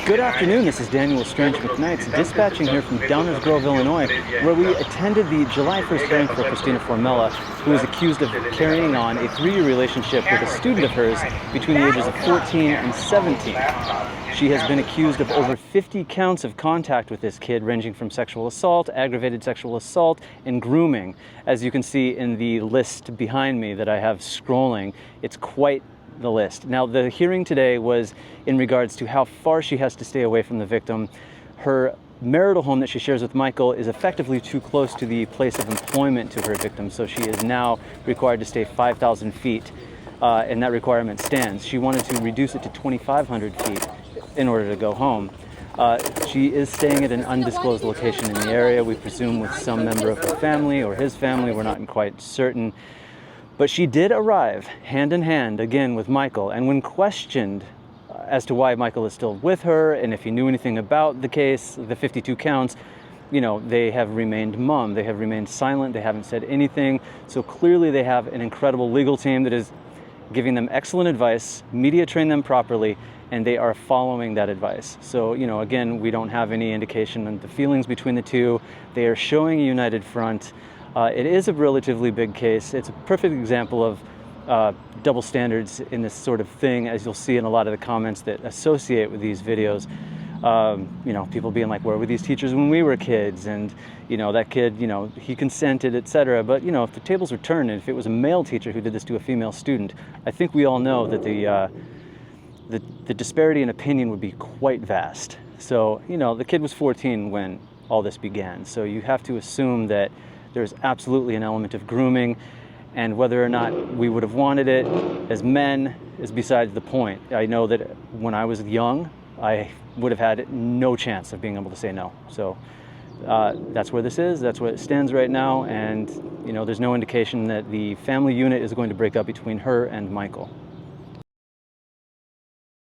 Good afternoon, this is Daniel Strange McKnight's dispatching here from Downers Grove, Illinois, where we attended the July 1st hearing for Christina Formella, who is accused of carrying on a 3-year relationship with a student of hers between the ages of 14 and 17. She has been accused of over 50 counts of contact with this kid, ranging from sexual assault, aggravated sexual assault, and grooming. As you can see in the list behind me that I have scrolling, it's quite the list. Now, the hearing today was in regards to how far she has to stay away from the victim. Her marital home that she shares with Michael is effectively too close to the place of employment to her victim, so she is now required to stay 5,000 feet, and that requirement stands. She wanted to reduce it to 2,500 feet in order to go home. She is staying at an undisclosed location in the area, we presume with some member of her family or his family, we're not quite certain. But she did arrive hand in hand again with Michael, and when questioned as to why Michael is still with her and if he knew anything about the case, the 52 counts, you know, they have remained mum. They have remained silent. They haven't said anything. So clearly they have an incredible legal team that is giving them excellent advice, media trained them properly, and they are following that advice. So, you know, again, we don't have any indication of the feelings between the two. They are showing a united front. It is a relatively big case. It's a perfect example of double standards in this sort of thing, as you'll see in a lot of the comments that associate with these videos. You know, people being like, where were these teachers when we were kids? And, you know, that kid, you know, he consented, etc. But, you know, if the tables were turned and if it was a male teacher who did this to a female student, I think we all know that the disparity in opinion would be quite vast. So, you know, the kid was 14 when all this began. So you have to assume that there's absolutely an element of grooming, and whether or not we would have wanted it as men is besides the point. I know that when I was young, I would have had no chance of being able to say no. So that's where this is, that's where it stands right now, and you know, there's no indication that the family unit is going to break up between her and Michael.